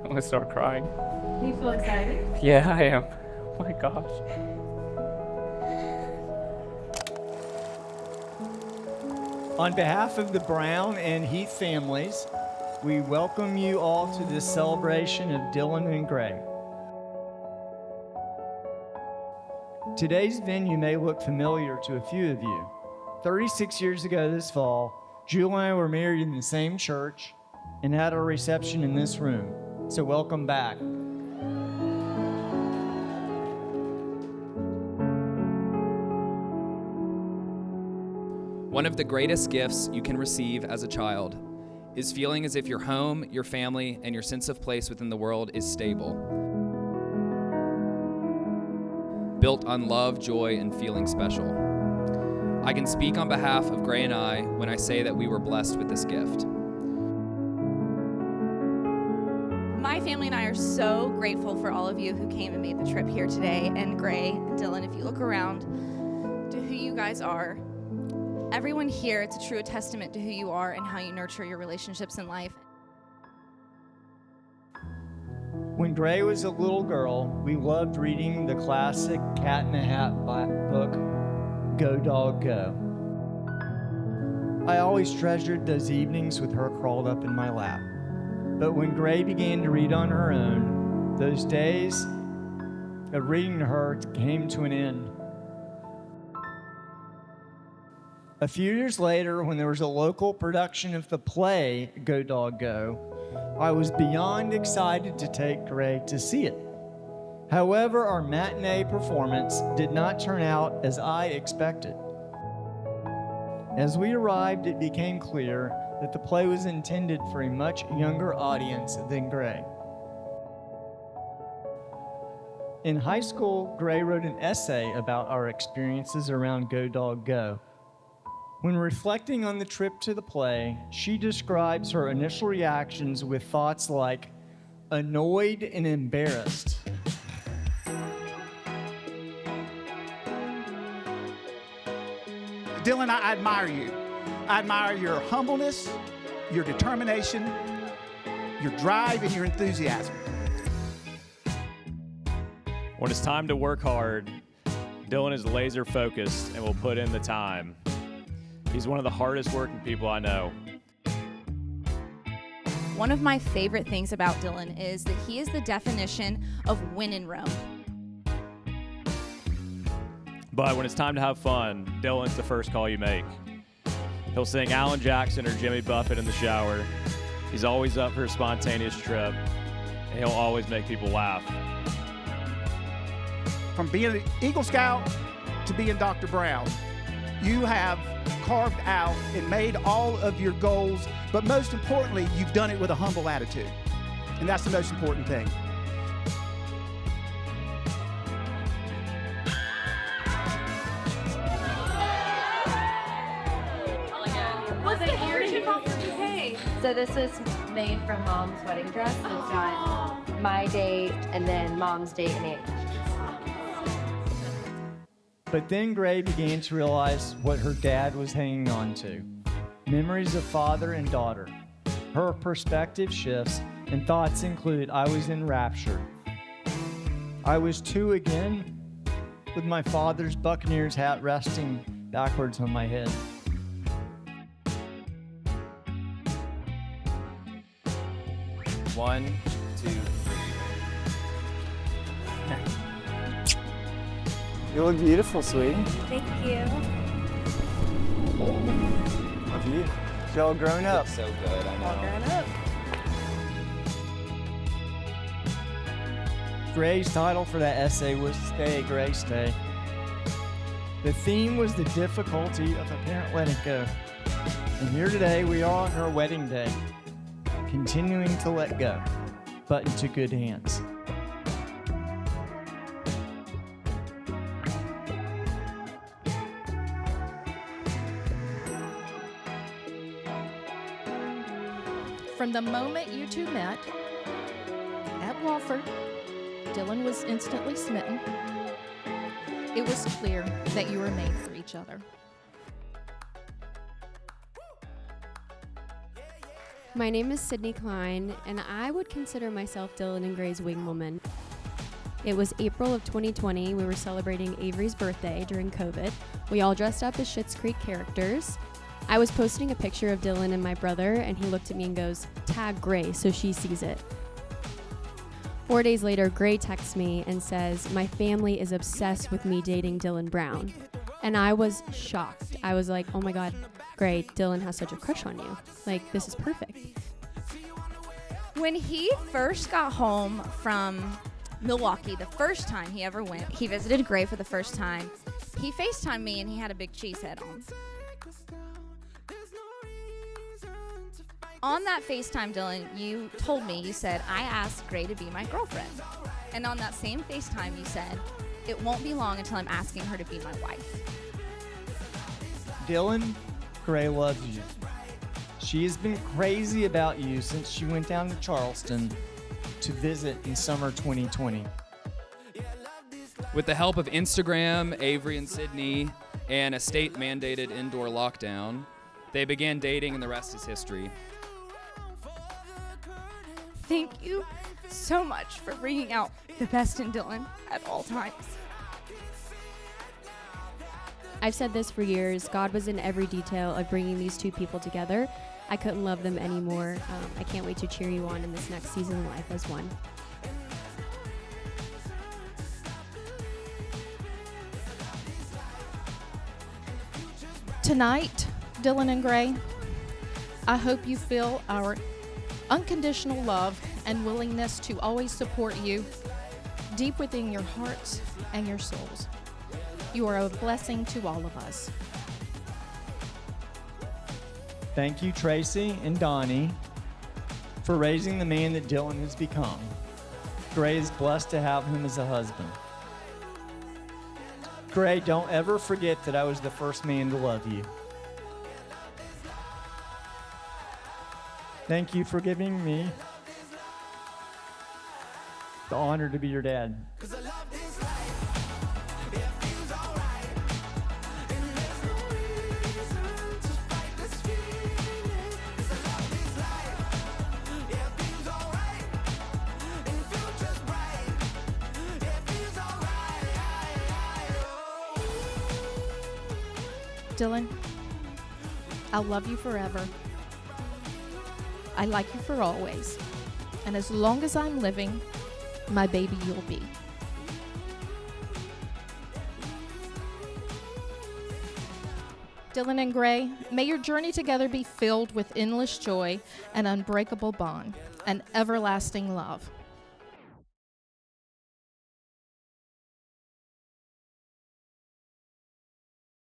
I'm gonna start crying. Do you feel excited? Yeah, I am. Oh my gosh. On behalf of the Brown and Heath families, we welcome you all to this celebration of Dylan and Gray. Today's venue may look familiar to a few of you. 36 years ago this fall, Julie and I were married in the same church and had our reception in this room. So welcome back. One of the greatest gifts you can receive as a child is feeling as if your home, your family, and your sense of place within the world is stable. Built on love, joy, and feeling special. I can speak on behalf of Gray and I when I say that we were blessed with this gift. My family and I are so grateful for all of you who came and made the trip here today. And Gray and Dylan, if you look around to who you guys are, everyone here, it's a true testament to who you are and how you nurture your relationships in life. When Gray was a little girl, we loved reading the classic Cat in the Hat book, Go Dog Go. I always treasured those evenings with her crawled up in my lap. But when Gray began to read on her own, those days of reading to her came to an end. A few years later, when there was a local production of the play Go Dog Go, I was beyond excited to take Gray to see it. However, our matinee performance did not turn out as I expected. As we arrived, it became clear that the play was intended for a much younger audience than Gray. In high school, Gray wrote an essay about our experiences around Go Dog Go. When reflecting on the trip to the play, she describes her initial reactions with thoughts like annoyed and embarrassed. Dylan, I admire you. I admire your humbleness, your determination, your drive, and your enthusiasm. When it's time to work hard, Dylan is laser focused and will put in the time. He's one of the hardest working people I know. One of my favorite things about Dylan is that he is the definition of win in Rome. But when it's time to have fun, Dylan's the first call you make. He'll sing Alan Jackson or Jimmy Buffett in the shower. He's always up for a spontaneous trip, and he'll always make people laugh. From being an Eagle Scout to being Dr. Brown, you have carved out and made all of your goals, but most importantly, you've done it with a humble attitude. And that's the most important thing. So this is made from Mom's wedding dress. It's got my date and then Mom's date and age. But then Gray began to realize what her dad was hanging on to. Memories of father and daughter. Her perspective shifts and thoughts include, I was in rapture. I was 2 again, with my father's Buccaneers hat resting backwards on my head. One, two, three. You look beautiful, sweetie. Thank you. Love you. She's all grown up. So good, I know. All grown up. Gray's title for that essay was Stay, Gray, Stay. The theme was the difficulty of a parent letting go. And here today we are on her wedding day, continuing to let go, but into good hands. From the moment you two met at Wofford, Dylan was instantly smitten. It was clear that you were made for each other. My name is Sydney Klein, and I would consider myself Dylan and Gray's wingwoman. It was April of 2020. We were celebrating Avery's birthday during COVID. We all dressed up as Schitt's Creek characters. I was posting a picture of Dylan and my brother, and he looked at me and goes, "Tag Gray so she sees it." 4 days later, Gray texts me and says, "My family is obsessed with me dating Dylan Brown." And I was shocked. I was like, "Oh my God, Gray, Dylan has such a crush on you. Like, this is perfect." When he first got home from Milwaukee, the first time he ever went, he visited Gray for the first time. He FaceTimed me and he had a big cheese head on. On that FaceTime, Dylan, you told me, you said, "I asked Gray to be my girlfriend." And on that same FaceTime, you said, "It won't be long until I'm asking her to be my wife." Dylan, Gray loves you. She has been crazy about you since she went down to Charleston to visit in summer 2020. With the help of Instagram, Avery and Sydney, and a state-mandated indoor lockdown, they began dating and the rest is history. Thank you so much for bringing out the best in Dylan at all times. I've said this for years. God was in every detail of bringing these two people together. I couldn't love them anymore. I can't wait to cheer you on in this next season of life as one. Tonight, Dylan and Gray, I hope you feel our unconditional love and willingness to always support you deep within your hearts and your souls. You are a blessing to all of us. Thank you, Tracy and Donnie, for raising the man that Dylan has become. Gray is blessed to have him as a husband. Gray, don't ever forget that I was the first man to love you. Thank you for giving me the honor to be your dad. Dylan, I'll love you forever. I like you for always. And as long as I'm living, my baby you'll be. Dylan and Gray, may your journey together be filled with endless joy, an unbreakable bond, and everlasting love.